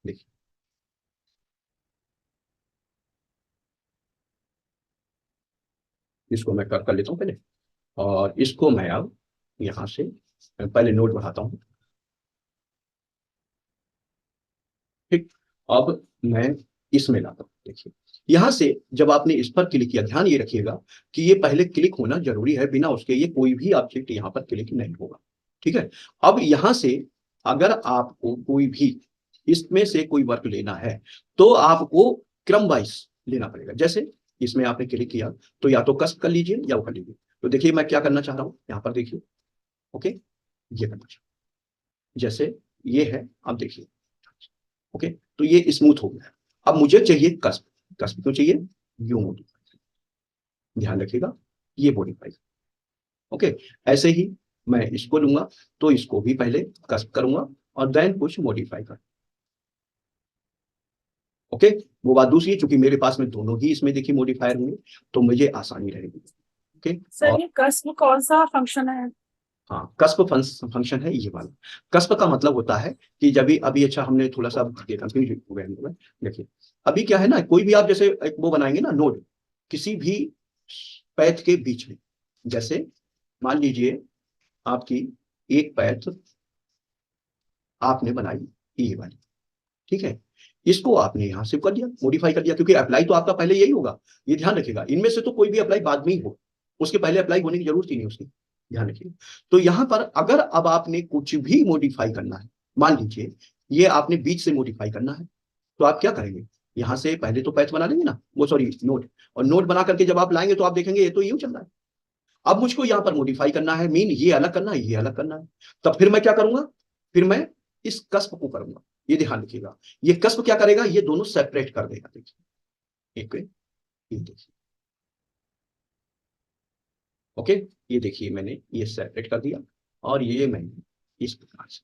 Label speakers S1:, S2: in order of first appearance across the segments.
S1: देखिए, इसको मैं कर लेता हूँ पहले, और इसको मैं अब यहाँ से पहले नोट बढ़ाता हूँ। ठीक, अब मैं इसमें लाता हूँ। देखिए, यहां से जब आपने इस पर क्लिक किया, ध्यान ये रखिएगा कि ये पहले क्लिक होना जरूरी है, बिना उसके ये कोई भी ऑब्जेक्ट यहाँ पर क्लिक नहीं होगा। ठीक है, अब यहां से अगर आपको कोई भी इसमें से कोई वर्क लेना है तो आपको क्रम वाइज लेना पड़ेगा। जैसे इसमें आपने क्लिक किया तो या तो कस्ट कर लीजिए या वो कर लीजिए। तो देखिए मैं क्या करना चाह रहा हूँ, यहाँ पर देखिए। ओके, ये करना चाह, जैसे ये है, अब देखिए। ओके, तो ये स्मूथ हो गया। अब मुझे चाहिए कस्प। कस्प क्यों चाहिए? यू मॉडिफाई, ध्यान रखिएगा, ये मॉडिफाई। ओके, ऐसे ही मैं इसको लूंगा तो इसको भी पहले कस्प करूंगा और देन कुछ मॉडिफाई कर। ओके, वो बात दूसरी है, चूंकि मेरे पास में दोनों ही इसमें देखिए मॉडिफायर होंगे तो मुझे आसानी रहेगी। ओके,
S2: सर
S1: और
S2: ये कस्ब कौन सा फंक्शन है?
S1: हाँ, कस्प फंक्शन है ये वाला। कस्प का मतलब होता है कि जब भी अभी, अच्छा हमने थोड़ा सा कंफ्यूज हो गए हम लोग। देखिए, अभी क्या है ना, कोई भी आप जैसे एक वो बनाएंगे ना नोड, किसी भी पैथ के बीच में, जैसे मान लीजिए आपकी एक पैथ आपने बनाई ये वाली। ठीक है, इसको आपने यहां से कर दिया, मॉडिफाई कर दिया, क्योंकि अप्लाई तो आपका पहले यही होगा। ये ध्यान रखिएगा, इनमें से तो कोई भी अप्लाई बाद में ही हो, उसके पहले अप्लाई होने की जरूरत ही नहीं उसकी। ध्यान रखिए, तो यहां पर अगर अब आपने कुछ भी मॉडिफाई करना है, मान लीजिए ये आपने बीच से मॉडिफाई करना है, तो आप क्या करेंगे? यहां से पहले तो पैथ बना लेंगे ना, वो सॉरी नोड, और नोड बना करके जब आप लाएंगे तो आप देखेंगे ये तो यूं चल रहा है। अब मुझको यहां पर मॉडिफाई करना है, मीन ये अलग करना है, ये अलग करना है। तब फिर मैं क्या करूंगा? फिर मैं इस कस्प को करूंगा। ये ध्यान रखिएगा, ये कस्प क्या करेगा, ये दोनों सेपरेट कर देगा। देखिए, एक, ये देखिए। ओके, ये देखिए मैंने ये सेपरेट कर दिया, और ये मैंने इस प्रकार से,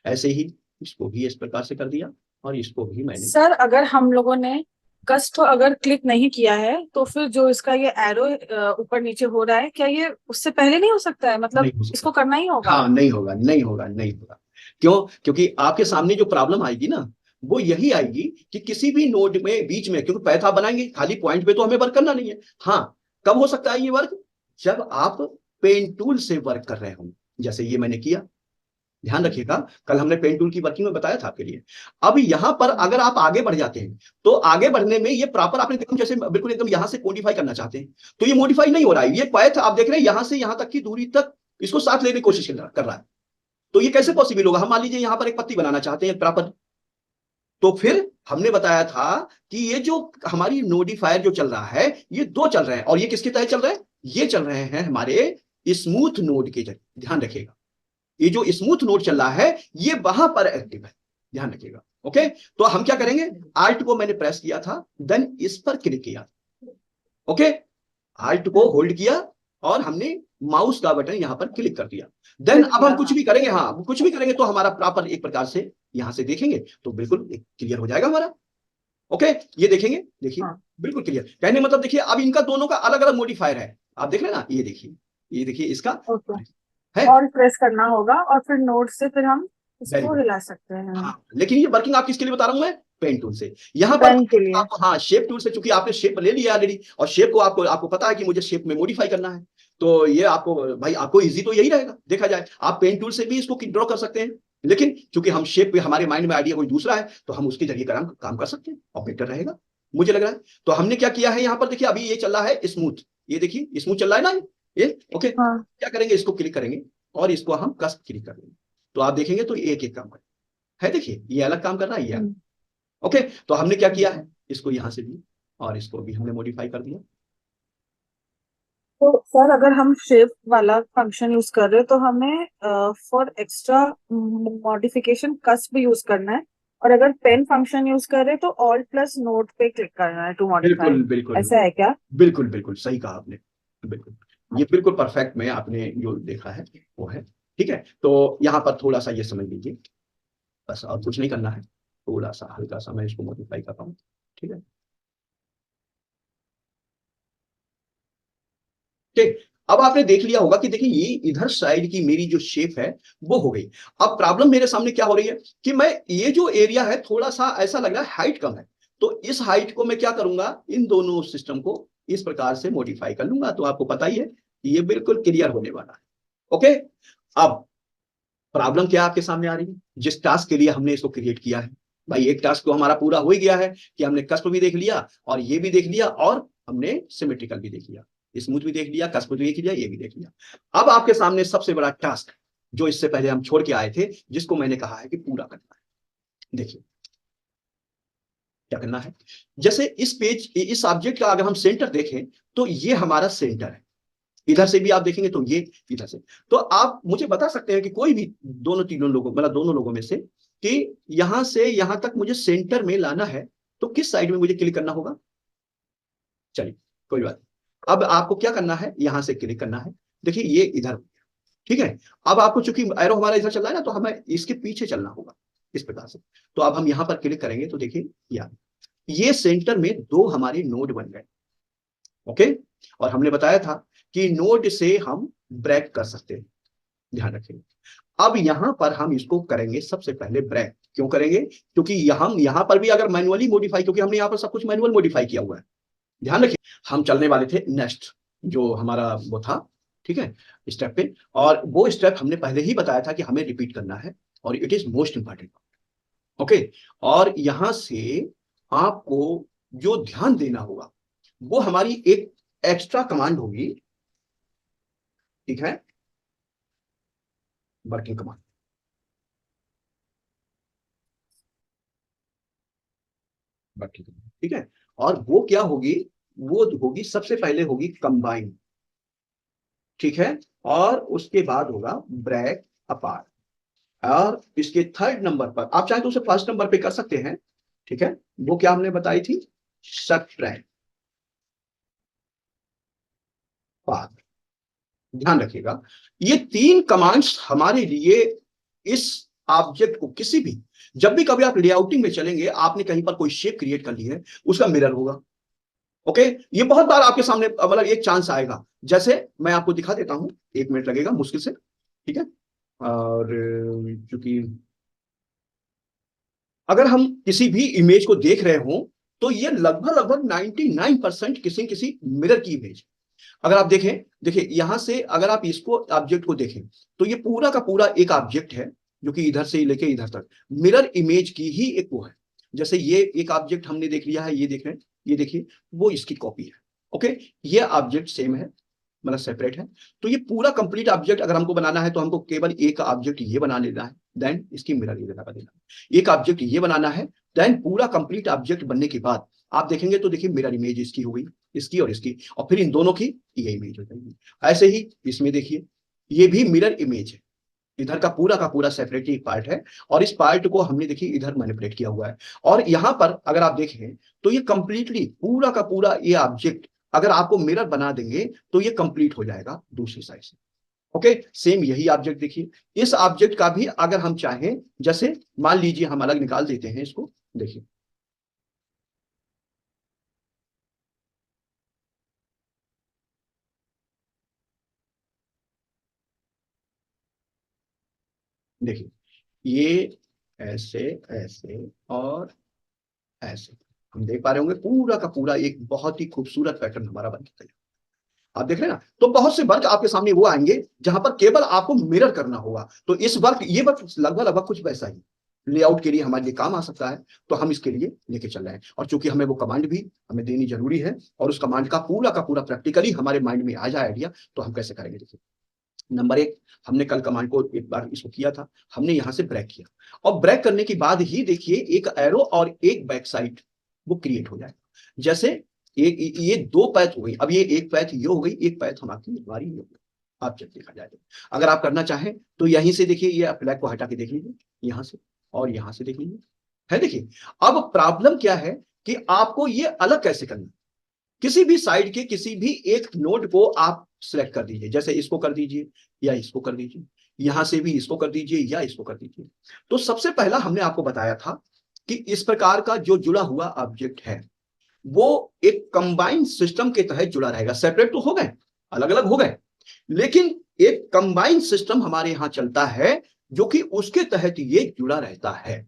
S1: ऐसे ही इसको भी इस प्रकार से कर दिया, और इसको भी मैंने।
S2: सर अगर हम लोगों ने कस्ट अगर क्लिक नहीं किया है तो फिर जो इसका ये एरो ऊपर नीचे हो रहा है, क्या ये उससे पहले नहीं हो सकता है? मतलब
S1: नहीं हो सकता।
S2: इसको करना ही होगा?
S1: हाँ, नहीं होगा, नहीं होगा, नहीं होगा। क्यों? क्योंकि आपके सामने जो प्रॉब्लम आएगी ना, वो यही आएगी कि किसी भी नोड में बीच में, क्योंकि पैथ आप बनाएंगे खाली पॉइंट पे तो हमें वर्क करना नहीं है। हाँ, कब हो सकता है ये वर्क? जब आप पेन टूल से वर्क कर रहे हो, जैसे ये मैंने किया। ध्यान रखिएगा, कल हमने पेन टूल की वर्किंग में बताया था आपके लिए। अब यहां पर अगर आप आगे बढ़ जाते हैं तो आगे बढ़ने में ये प्रॉपर आपने देखो, जैसे बिल्कुल एकदम यहां से मॉडिफाई करना चाहते हैं तो ये मॉडिफाई नहीं हो रहा है। ये पैथ आप देख रहे हैं यहां से यहां तक की दूरी तक इसको साथ लेने की कोशिश कर रहा है। तो ये कैसे पॉसिबल होगा? हम मान लीजिए यहां पर एक पत्ती बनाना चाहते हैं प्रॉपर, तो फिर हमने बताया था कि ये जो हमारी नोडिफायर जो चल रहा है, ये दो चल रहे हैं, और ये किसके तहत चल रहे हैं? ये चल रहे हैं हमारे स्मूथ नोड के जरिए। ध्यान रखिएगा, ये जो स्मूथ नोड चल रहा है ये वहां पर एक्टिव है। ध्यान रखिएगा। ओके, तो हम क्या करेंगे? आल्ट को मैंने प्रेस किया था, देन इस पर क्लिक किया। ओके, आल्ट को होल्ड किया और हमने माउस का बटन यहां पर क्लिक कर दिया। देन
S2: क्लिक
S1: अब
S2: किया,
S1: हम कुछ
S2: हाँ।
S1: भी करेंगे, हाँ कुछ भी करेंगे तो हमारा प्रॉपर एक प्रकार से यहां से देखेंगे तो बिल्कुल क्लियर हो जाएगा हमारा। ओके, ये देखेंगे, देखिए
S2: हाँ,
S1: बिल्कुल क्लियर। कहने मतलब देखिए, अब इनका दोनों का अलग अलग मॉडिफायर है। आप देख रहे हैं ना, ये देखिए, ये देखिए इसका
S2: ओके।
S1: है।
S2: और प्रेस करना होगा और फिर नोट से फिर हम
S1: वेरी
S2: इसको
S1: गुड।
S2: हिला सकते हैं
S1: हाँ, लेकिन ये वर्किंग आप किसके लिए बता रहा हूं मैं? पेन टूल से। यहां पर
S2: पेन के लिए।
S1: आप, हाँ, शेप टूल से, चूंकि आपने शेप ले लिया ऑलरेडी, और शेप को आपको आपको पता है कि मुझे शेप में मॉडिफाई करना है, तो ये आपको, भाई आपको इजी तो यही रहेगा। देखा जाए आप पेन टूल से भी इसको ड्रॉ कर सकते हैं, लेकिन चूंकि हम शेप पे हमारे माइंड में आइडिया कोई दूसरा है तो हम उसके जरिए काम कर सकते हैं और बेटर रहेगा, मुझे लग रहा है। तो हमने क्या किया है यहाँ पर, देखिए अभी ये चल रहा है स्मूथ, ये देखिए स्मूथ चल रहा है ना ये। ओके,
S2: हाँ।
S1: क्या करेंगे? इसको क्लिक करेंगे और इसको हम कस्ट क्लिक करेंगे, तो आप देखेंगे तो एक एक काम है। देखिए ये अलग काम कर रहा है, ये अलग।
S2: हम्म।
S1: ओके, तो हमने क्या किया है, इसको यहां से भी और इसको भी हमने मॉडिफाई कर दिया।
S2: तो सर अगर हम शेप वाला फंक्शन यूज कर रहे हैं तो हमें for extra modification cusp use करना है, और अगर पेन फंक्शन यूज कर रहे हैं तो ऑल्ट प्लस नोट पे क्लिक करना है टू मॉडिफाई।
S1: बिल्कुल बिल्कुल,
S2: ऐसा है क्या?
S1: बिल्कुल बिल्कुल सही कहा आपने, बिल्कुल। ये बिल्कुल परफेक्ट में आपने जो देखा है वो है। ठीक है, तो यहाँ पर थोड़ा सा ये समझ लीजिए, बस और कुछ नहीं करना है, थोड़ा सा हल्का सा मैं इसको मॉडिफाई कर रहा हूँ। ठीक है, ठीक। अब आपने देख लिया होगा कि देखिए ये इधर साइड की मेरी जो शेप है वो हो गई। अब प्रॉब्लम मेरे सामने क्या हो रही है कि मैं ये जो एरिया है थोड़ा सा ऐसा लग रहा है हाइट कम है, तो इस हाइट को मैं क्या करूंगा, इन दोनों सिस्टम को इस प्रकार से मॉडिफाई कर लूंगा। तो आपको पता ही है ये बिल्कुल क्लियर होने वाला है। ओके, अब प्रॉब्लम क्या आपके सामने आ रही है, जिस टास्क के लिए हमने इसको क्रिएट किया है। भाई एक टास्क तो हमारा पूरा हो ही गया है कि हमने कस्प भी देख लिया और ये भी देख लिया और हमने सिमेट्रिकल भी देख लिया, स्मूथ भी देख लिया, कस्प भी देख लिया, ये भी देख लिया। अब आपके सामने सबसे बड़ा टास्क जो इससे पहले हम छोड़ के आए थे, जिसको मैंने कहा है कि पूरा करना है। देखिए क्या करना है, जैसे इस पेज इस ऑब्जेक्ट का अगर हम सेंटर देखें तो ये हमारा सेंटर है, इधर से भी आप देखेंगे तो ये इधर से। तो आप मुझे बता सकते हैं कि कोई भी दोनों तीनों लोगों मतलब दोनों लोगों में से कि यहां से यहां तक मुझे सेंटर में लाना है तो किस साइड में मुझे क्लिक करना होगा। चलिए कोई बात नहीं। अब आपको क्या करना है, यहां से क्लिक करना है। देखिए ये इधर, ठीक है। अब आपको चूंकि एरो हमारा इधर चल रहा है ना, तो हमें इसके पीछे चलना होगा इस प्रकार से। तो अब हम यहां पर क्लिक करेंगे तो देखिए यार ये सेंटर में दो हमारे नोड बन गए। ओके, और हमने बताया था कि नोड से हम ब्रेक कर सकते हैं, ध्यान रखिए। अब यहां पर हम इसको करेंगे सबसे पहले ब्रेक। क्यों करेंगे, क्योंकि हम यहां पर भी अगर मैनुअली मॉडिफाई, क्योंकि हमने यहां पर सब कुछ मैनुअल मॉडिफाई किया हुआ है, ध्यान रखिए। हम चलने वाले थे नेक्स्ट जो हमारा वो था, ठीक है, स्टेप पे। और वो स्टेप हमने पहले ही बताया था कि हमें रिपीट करना है और it is most important. Okay, और यहां से आपको जो ध्यान देना होगा वो हमारी एक एक्स्ट्रा कमांड होगी, ठीक है, वर्किंग कमांड, वर्किंग कमांड, ठीक है। और वो क्या होगी, वो होगी सबसे पहले होगी कंबाइन, ठीक है, और उसके बाद होगा ब्रेक अपार्ट। और इसके थर्ड नंबर पर आप चाहे तो उसे फर्स्ट नंबर पे कर सकते हैं, ठीक है। वो क्या हमने बताई थी, सबट्रैक्ट पाथ। ध्यान रखिएगा ये तीन कमांड्स हमारे लिए इस ऑब्जेक्ट को किसी भी, जब भी कभी आप लेआउटिंग में चलेंगे, आपने कहीं पर कोई शेप क्रिएट कर ली है, उसका मिरर होगा। ओके, ये बहुत बार आपके सामने मतलब एक चांस आएगा। जैसे मैं आपको दिखा देता हूं, 1 मिनट लगेगा मुश्किल से, ठीक है। और चूंकि अगर हम किसी भी इमेज को देख रहे हो तो ये लगभग लगभग 99% किसी किसी मिरर की इमेज। अगर आप देखें, देखिए यहां से अगर आप इसको ऑब्जेक्ट को देखें तो ये पूरा का पूरा एक ऑब्जेक्ट है जो कि इधर से लेके इधर तक मिरर इमेज की ही एक वो है। जैसे ये एक ऑब्जेक्ट हमने देख लिया है, ये देख रहे हैं, ये देखिए वो इसकी कॉपी है। ओके, ये ऑब्जेक्ट सेम है, मतलब सेपरेट है। तो ये पूरा कंप्लीट ऑब्जेक्ट अगर हमको बनाना है तो हमको केवल एक ऑब्जेक्ट ये बना लेना है, देन इसकी मिरर ये बना देना है। एक ऑब्जेक्ट ये बनाना है, देन पूरा कंप्लीट ऑब्जेक्ट बनने के बाद आप देखेंगे तो देखिए मिरर इमेज इसकी हो गई, इसकी और इसकी, और फिर इन दोनों की ये इमेज हो जाएगी। ऐसे ही इसमें देखिए ये भी मिरर इमेज है, इधर का पूरा सेपरेटली पार्ट है और इस पार्ट को हमने देखिए इधर मैनिपुलेट किया हुआ है। और यहां पर अगर आप देखें तो ये कंप्लीटली पूरा का पूरा ये ऑब्जेक्ट अगर आपको मिरर बना देंगे तो ये कंप्लीट हो जाएगा दूसरी साइड से। ओके, सेम यही ऑब्जेक्ट देखिए, इस ऑब्जेक्ट का भी अगर हम चाहें, जैसे मान लीजिए हम अलग निकाल देते हैं इसको, देखिए देखिए ये ऐसे ऐसे और ऐसे हम देख पा रहे होंगे पूरा का पूरा एक बहुत ही खूबसूरत पैटर्न हमारा बन के तैयार। आप देख रहे हैं ना, तो बहुत से वर्क आपके सामने वो आएंगे जहां पर केवल आपको मिरर करना होगा। तो इस वर्क ये वर्क लगभग लगभग कुछ वैसा ही लेआउट के लिए हमारे लिए काम आ सकता है। तो हम इसके लिए लेके चल रहे हैं, और चूंकि हमें वो कमांड भी हमें देनी जरूरी है और उस कमांड का पूरा प्रैक्टिकली हमारे माइंड में आ जाए आइडिया, तो हम कैसे करेंगे। देखिए नंबर एक, हमने कल कमांड को एक बार इसको किया था, हमने यहां से ब्रेक किया और ब्रेक करने के बाद ही देखिए एक एरो और एक बैक साइड वो क्रिएट हो जाएगा। जैसे एक ये दो पैथ हो गई, अब ये एक पैथ ये हो गई, एक पैथ हमारी ये हो गई। आप जब देखा जाए तो अगर आप करना चाहें तो यहीं से देखिए ये फ्लैग को हटा के देख लीजिए, यहां से और यहां से देख लीजिए, है देखिए। अब प्रॉब्लम क्या है कि आपको ये अलग कैसे करना है। किसी भी साइड के किसी भी एक नोड को आप सिलेक्ट कर दीजिए, जैसे इसको कर दीजिए या इसको कर दीजिए, यहां से भी इसको कर दीजिए या इसको कर दीजिए। तो सबसे पहला हमने आपको बताया था कि इस प्रकार का जो जुड़ा हुआ ऑब्जेक्ट है वो एक कंबाइंड सिस्टम के तहत जुड़ा रहेगा। सेपरेट तो हो गए, अलग अलग हो गए, लेकिन एक कंबाइन सिस्टम हमारे यहां चलता है जो कि उसके तहत ये जुड़ा रहता है।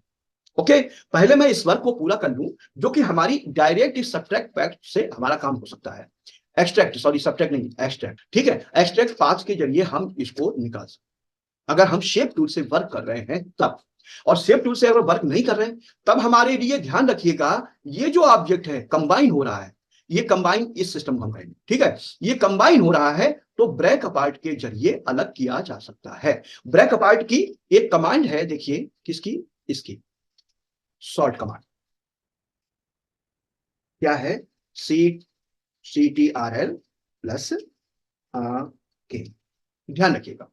S1: ओके, पहले मैं इस वर्क को पूरा कर लूं जो कि हमारी डायरेक्ट सब्ट्रैक्ट पैथ से हमारा काम हो सकता है। एक्सट्रैक्ट, सॉरी सब्ट्रैक्ट नहीं, एक्सट्रैक्ट, ठीक है। एक्सट्रैक्ट पाथ के जरिए हम इसको निकाल सकते, अगर हम शेप टूल से वर्क कर रहे हैं तब। और शेप टूल से अगर वर्क नहीं कर रहे हैं तब हमारे लिए ध्यान रखिएगा, ये जो ऑब्जेक्ट है कंबाइन हो रहा है, ये कंबाइन इस सिस्टम को हम कहेंगे, ठीक है। ये कंबाइन हो रहा है तो ब्रेक अपार्ट के जरिए अलग किया जा सकता है। ब्रेक अपार्ट की एक कमांड है, देखिए किसकी, इसकी शॉर्ट कमांड क्या है, CTRL प्लस के, ध्यान रखिएगा।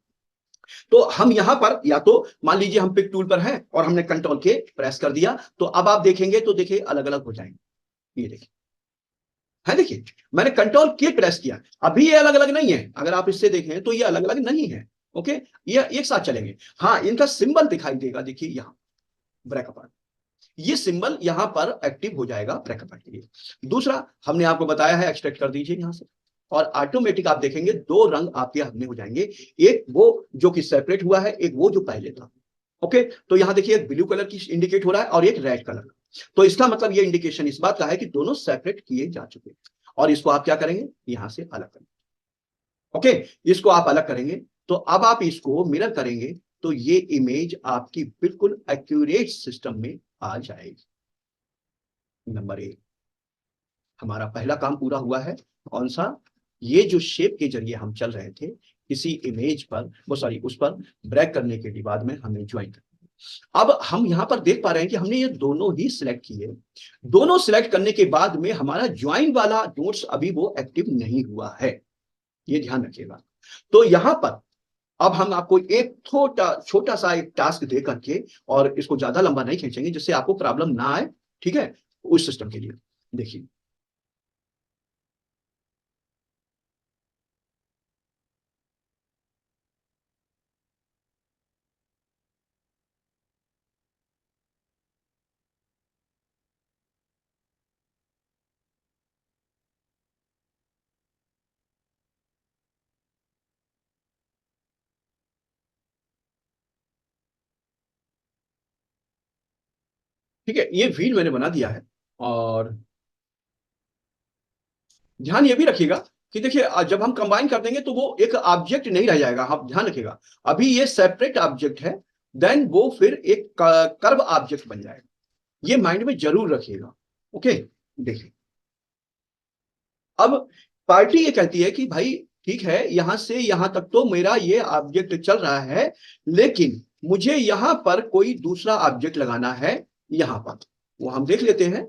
S1: तो हम यहां पर या तो मान लीजिए हम पिक टूल पर हैं और हमने कंट्रोल के प्रेस कर दिया, तो अब आप देखेंगे तो देखिए अलग अलग हो जाएंगे, ये देखिए है, देखिए मैंने कंट्रोल के प्रेस किया, अभी ये अलग अलग नहीं है, अगर आप इससे देखें तो ये अलग अलग नहीं है। ओके, ये एक साथ चलेंगे। हाँ, इनका सिंबल दिखाई देगा, देखिए यहां ब्रेक अपार्ट, ये सिंबल यहां पर एक्टिव हो जाएगा ब्रेक अपार्ट के लिए। दूसरा हमने आपको बताया है, एक्सट्रैक्ट कर दीजिए यहां से, और ऑटोमेटिक आप देखेंगे दो रंग आपके हाथ में हो जाएंगे, एक वो जो कि सेपरेट हुआ है, एक वो जो पहले था। ओके, तो यहां देखिए एक ब्लू कलर की इंडिकेट हो रहा है और एक रेड कलर का, तो इसका मतलब ये इंडिकेशन इस बात का है कि दोनों सेपरेट किए जा चुके हैं। और इसको आप क्या करेंगे, यहां से अलग करेंगे। ओके, इसको आप अलग करेंगे तो अब आप इसको मिरर करेंगे तो ये इमेज आपकी बिल्कुल एक्यूरेट सिस्टम में आ जाएगी। नंबर एक, हमारा पहला काम पूरा हुआ है। कौन सा, ये जो शेप के जरिए हम चल रहे थे किसी इमेज पर, वो सॉरी उस पर ब्रेक करने के बाद में हमें ज्वाइन कर, अब हम यहां पर देख पा रहे हैं कि हमने ये दोनों ही सिलेक्ट किए। दोनों सिलेक्ट करने के बाद में हमारा ज्वाइन वाला नोट्स अभी वो एक्टिव नहीं हुआ है, ये ध्यान रखिएगा। तो यहां पर अब हम आपको एक छोटा छोटा सा एक टास्क दे करके, और इसको ज्यादा लंबा नहीं खींचेंगे जिससे आपको प्रॉब्लम ना आए, ठीक है, उस सिस्टम के लिए। देखिए ठीक है, ये व्हील मैंने बना दिया है। और ध्यान ये भी रखिएगा कि देखिए जब हम कंबाइन कर देंगे तो वो एक ऑब्जेक्ट नहीं रह जाएगा, आप ध्यान रखिएगा, अभी ये सेपरेट ऑब्जेक्ट है, देन वो फिर एक कर्व ऑब्जेक्ट बन जाएगा, ये माइंड में जरूर रखिएगा। ओके, देखिए अब पार्टी ये कहती है कि भाई ठीक है, यहां से यहां तक तो मेरा ये ऑब्जेक्ट चल रहा है, लेकिन मुझे यहां पर कोई दूसरा ऑब्जेक्ट लगाना है, यहां पर वो हम देख लेते हैं।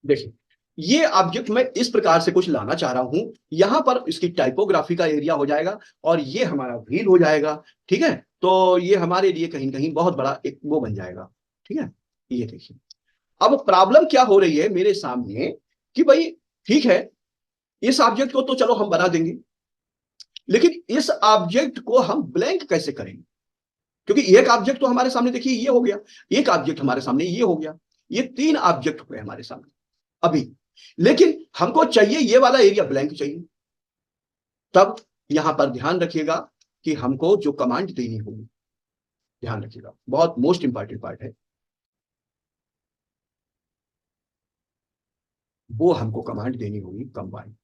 S1: देखिए ये ऑब्जेक्ट मैं इस प्रकार से कुछ लाना चाह रहा हूं, यहां पर इसकी टाइपोग्राफी का एरिया हो जाएगा और ये हमारा व्हील हो जाएगा, ठीक है। तो ये हमारे लिए कहीं कहीं बहुत बड़ा एक वो बन जाएगा, ठीक है। ये देखिए अब प्रॉब्लम क्या हो रही है मेरे सामने कि भाई ठीक है, इस ऑब्जेक्ट को तो चलो हम बना देंगे, लेकिन इस ऑब्जेक्ट को हम ब्लैंक कैसे करेंगे, क्योंकि एक ऑब्जेक्ट तो हमारे सामने देखिए ये हो गया, एक ऑब्जेक्ट हमारे सामने ये हो गया, ये तीन ऑब्जेक्ट हुए हमारे सामने अभी, लेकिन हमको चाहिए ये वाला एरिया ब्लैंक चाहिए। तब यहां पर ध्यान रखिएगा कि हमको जो कमांड देनी होगी, ध्यान रखिएगा बहुत मोस्ट इंपॉर्टेंट पार्ट है, वो हमको कमांड देनी होगी कंबाइन।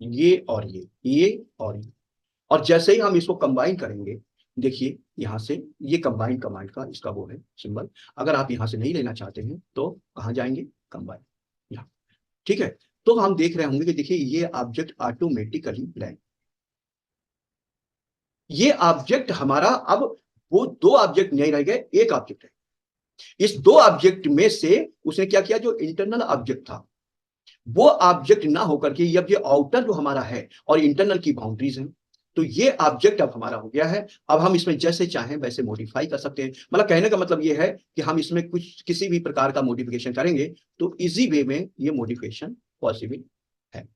S1: ये और ये और ये, और जैसे ही हम इसको कंबाइन करेंगे, देखिए यहां से ये कंबाइन कमांड का इसका वो है सिंबल, अगर आप यहां से नहीं लेना चाहते हैं तो कहां जाएंगे, कंबाइन, यहाँ, ठीक है। तो हम देख रहे होंगे कि देखिए ये ऑब्जेक्ट ऑटोमेटिकली ब्लैंक, ये ऑब्जेक्ट हमारा अब वो दो ऑब्जेक्ट नहीं रह गए, एक ऑब्जेक्ट है। इस दो ऑब्जेक्ट में से उसने क्या किया, जो इंटरनल ऑब्जेक्ट था वो ऑब्जेक्ट ना होकर के अब ये आउटर जो हमारा है और इंटरनल की बाउंड्रीज हैं, तो ये ऑब्जेक्ट अब हमारा हो गया है। अब हम इसमें जैसे चाहें वैसे मॉडिफाई कर सकते हैं। मतलब कहने का मतलब ये है कि हम इसमें कुछ किसी भी प्रकार का मॉडिफिकेशन करेंगे तो इजी वे में ये मॉडिफिकेशन पॉसिबल है।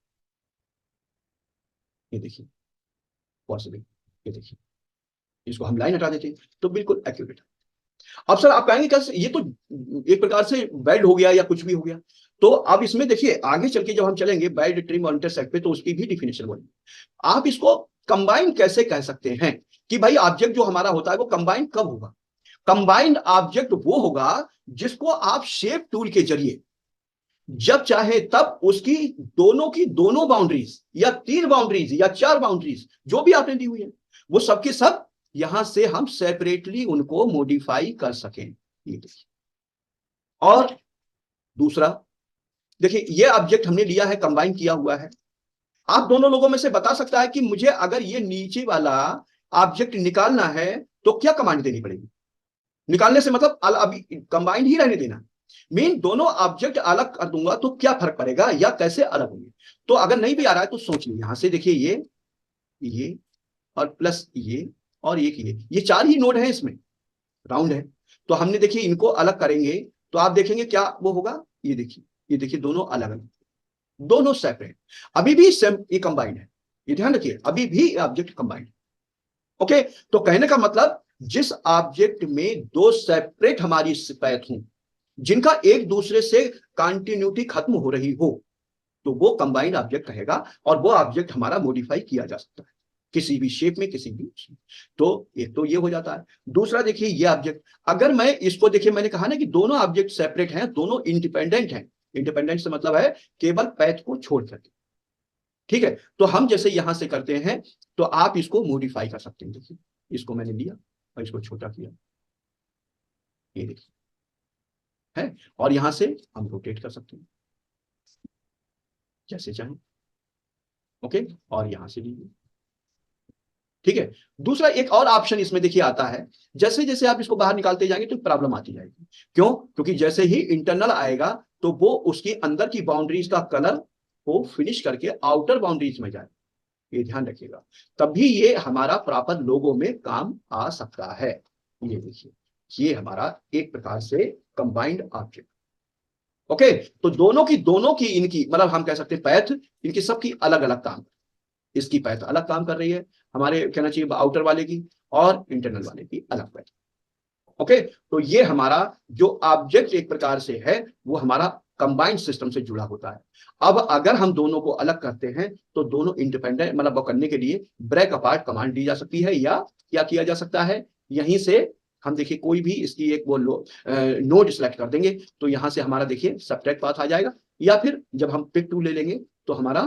S1: ये देखिए पॉसिबल, ये देखिए इसको हम लाइन हटा देते हैं तो बिल्कुल एक्यूरेट। अब सर आप कहेंगे कैसे, ये तो एक प्रकार से बेल्ट हो गया या कुछ भी हो गया। तो अब इसमें देखिए आगे चल के जब हम चलेंगे बेल्ट, ट्रिम और इंटरसेक्ट पे, तो उसकी भी डिफिनेशन बनेगी। आप इसको कंबाइन कैसे कह सकते हैं कि भाई ऑब्जेक्ट जो हमारा होता है वो कंबाइन कब होगा? कंबाइंड ऑब्जेक्ट वो होगा जिसको आप शेप टूल के जरिए जब चाहे तब उसकी दोनों की दोनों बाउंड्रीज या तीन बाउंड्रीज या चार बाउंड्रीज जो भी आपने दी हुई है वो सबके सब यहां से हम सेपरेटली उनको मॉडिफाई कर सकें। ये देखिए। और दूसरा देखिए ये ऑब्जेक्ट हमने लिया है, कंबाइन किया हुआ है। आप दोनों लोगों में से बता सकता है कि मुझे अगर ये नीचे वाला ऑब्जेक्ट निकालना है तो क्या कमांड देनी पड़ेगी? निकालने से मतलब अभी कंबाइंड ही रहने देना, मीन दोनों ऑब्जेक्ट अलग कर दूंगा तो क्या फर्क पड़ेगा या कैसे अलग होंगे? तो अगर नहीं भी आ रहा है तो सोचिए, यहां से देखिए ये और प्लस ये और एक ये चार ही नोड है, इसमें राउंड है। तो हमने देखिए इनको अलग करेंगे तो आप देखेंगे क्या वो होगा। ये देखिए दोनों अलग अलग, दोनों सेपरेट, अभी भी सेम ये कंबाइंड है। ये ध्यान रखिए अभी भी ऑब्जेक्ट कंबाइंड। ओके, तो कहने का मतलब जिस ऑब्जेक्ट में दो सेपरेट हमारी पैथ हों जिनका एक दूसरे से कंटिन्यूटी खत्म हो रही हो तो वो कंबाइंड ऑब्जेक्ट कहेगा और वो ऑब्जेक्ट हमारा मॉडिफाई किया जा सकता है किसी भी शेप में, किसी भी उसमें। तो एक तो ये हो जाता है। दूसरा देखिए ये ऑब्जेक्ट, अगर मैं इसको देखिए मैंने कहा ना कि दोनों ऑब्जेक्ट सेपरेट हैं, दोनों इंडिपेंडेंट हैं। इंडिपेंडेंट से मतलब है केवल पैथ को छोड़ करके, ठीक है। तो हम जैसे यहां से करते हैं तो आप इसको मॉडिफाई कर सकते हैं। देखिए इसको मैंने लिया और इसको छोटा किया, ये देखिए है। और यहां से हम रोटेट कर सकते हैं जैसे चाहें। ओके, और यहां से लीजिए, ठीक है। दूसरा एक और ऑप्शन इसमें देखिए आता है, जैसे जैसे आप इसको बाहर निकालते जाएंगे तो प्रॉब्लम आती जाएगी। क्यों? क्योंकि जैसे ही इंटरनल आएगा तो वो उसकी अंदर की बाउंड्रीज का कलर को फिनिश करके आउटर बाउंड्रीज में जाए, ये ध्यान रखिएगा। तभी ये हमारा प्रॉपर लोगो में काम आ सकता है। ये देखिए ये हमारा एक प्रकार से कंबाइंड ऑब्जेक्ट। ओके, तो दोनों की इनकी मतलब हम कह सकते हैं पैथ, इनकी सबकी अलग अलग काम, इसकी पैथ अलग काम कर रही है, हमारे कहना चाहिए आउटर वाले की, और इंटरनल वाले की अलग पैथ। ओके, तो ये हमारा जो ऑब्जेक्ट एक प्रकार से है वो हमारा कंबाइंड सिस्टम से जुड़ा होता है। अब अगर हम दोनों को अलग करते हैं तो दोनों इंडिपेंडेंट मतलब करने के लिए ब्रेक अपार्ट कमांड दी जा सकती है, या क्या किया जा सकता है, यहीं से हम देखिए कोई भी इसकी एक वो नोड सेलेक्ट कर देंगे तो यहां से हमारा देखिए सबट्रैक्ट पाथ आ जाएगा, या फिर जब हम पिक टू ले लेंगे तो हमारा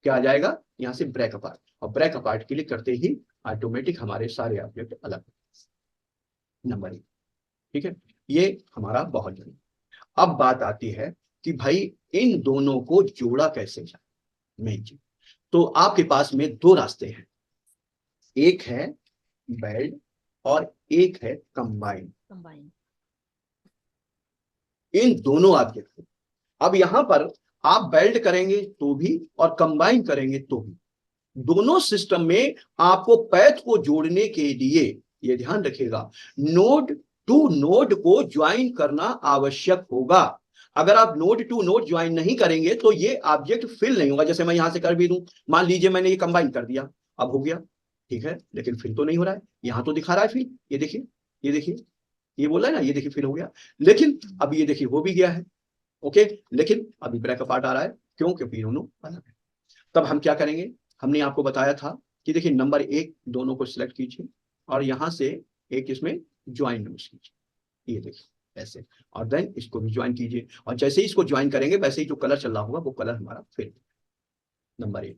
S1: क्या आ जाएगा, यहां से ब्रेक अपार्ट, और ब्रेक अपार्ट क्लिक करते ही ऑटोमेटिक हमारे सारे ऑब्जेक्ट अलग, नंबर एक, ठीक है। ये हमारा बहुत जरूरी। अब बात आती है कि भाई इन दोनों को जोड़ा कैसे जाए, मेन चीज। तो आपके पास में दो रास्ते हैं, एक है बेल्ड और एक है कंबाइन।
S3: कंबाइन
S1: इन दोनों ऑब्जेक्ट को अब यहां पर आप बेल्ड करेंगे तो भी और कंबाइन करेंगे तो भी, दोनों सिस्टम में आपको पैथ को जोड़ने के लिए ये ध्यान रखिएगा नोड टू नोड को ज्वाइन करना आवश्यक होगा। अगर आप नोड टू नोड ज्वाइन नहीं करेंगे तो ये ऑब्जेक्ट फिल नहीं होगा। जैसे मैं यहां से कर भी दूं, मान लीजिए मैंने ये कंबाइन कर दिया, अब हो गया, ठीक है, लेकिन फिल तो नहीं हो रहा है। यहां तो दिखा रहा है फिल, ये देखिए, ये देखिए, ये बोला है ना, ये देखिए फिल हो गया, लेकिन अब ये देखिए हो भी गया है। ओके, लेकिन अभी ब्रेक अपार्ट आ रहा है, क्यों? क्योंकि दोनों अलग है। तब हम क्या करेंगे, हमने आपको बताया था कि देखिए नंबर एक दोनों को सिलेक्ट कीजिए और यहां से एक इसमें ज्वाइन नोड्स कीजिए, ये देखिए ऐसे, और देन इसको भी ज्वाइन कीजिए, और जैसे ही इसको ज्वाइन करेंगे वैसे ही जो कलर चल रहा होगा वो कलर हमारा फिर। नंबर एक,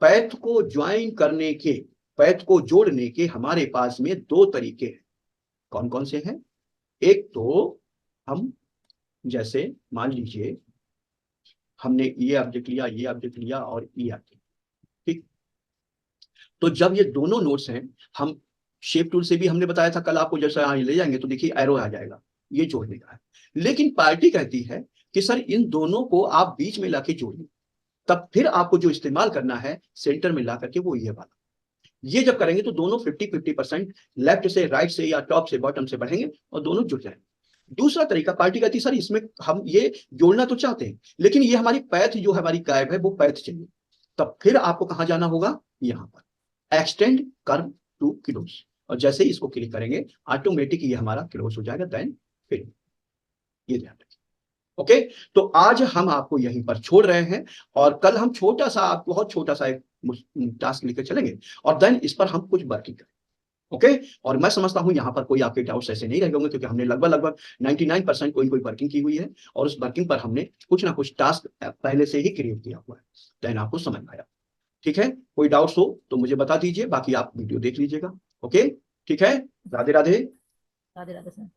S1: पैथ को ज्वाइन करने के, पैथ को जोड़ने के हमारे पास में दो तरीके हैं। कौन कौन से हैं? एक तो हम जैसे मान लीजिए हमने ये ऑब्जेक्ट लिया, ये ऑब्जेक्ट लिया और ये ऑब्जेक्ट, ठीक। तो जब ये दोनों नोड्स हैं, हम शेप टूल से भी हमने बताया था कल आपको, जैसे यहाँ ले जाएंगे तो देखिए एरो आ जाएगा, ये जोड़ने का है। लेकिन पार्टी कहती है कि सर इन दोनों को आप बीच में लाके जोड़िए, तब फिर आपको जो इस्तेमाल करना है सेंटर में ला करके वो ये वाला। ये जब करेंगे तो दोनों 50-50% लेफ्ट से राइट से या टॉप से बॉटम से बढ़ेंगे और दोनों जुड़ जाएंगे। दूसरा तरीका पार्टी कहती है सर इसमें हम ये जोड़ना तो चाहते हैं लेकिन ये हमारी पैथ जो हमारी गायब है वो पैथ चाहिए, तब फिर आपको कहां जाना होगा, यहां पर एक्सटेंड कर्व टू क्लोज, और जैसे ही इसको क्लिक करेंगे ऑटोमेटिक ये हमारा क्लोज हो जाएगा, देन फिर ये ध्यान रखिए। ओके, तो आज हम आपको यहीं पर छोड़ रहे हैं और कल हम छोटा सा, बहुत छोटा सा एक टास्क लेकर चलेंगे और देन इस पर हम कुछ वर्किंग करें। ओके, और मैं समझता हूं यहां पर कोई आपके डाउट्स ऐसे नहीं रह होंगे क्योंकि हमने लगभग 99% कोई कोई वर्किंग की हुई है और उस वर्किंग पर हमने कुछ ना कुछ टास्क पहले से ही क्रिएट किया हुआ है, देन आपको समझ में आया। ठीक है, कोई डाउट्स हो तो मुझे बता दीजिए, बाकी आप वीडियो देख लीजिएगा। ओके, ठीक है, राधे राधे।
S3: राधे राधे सर।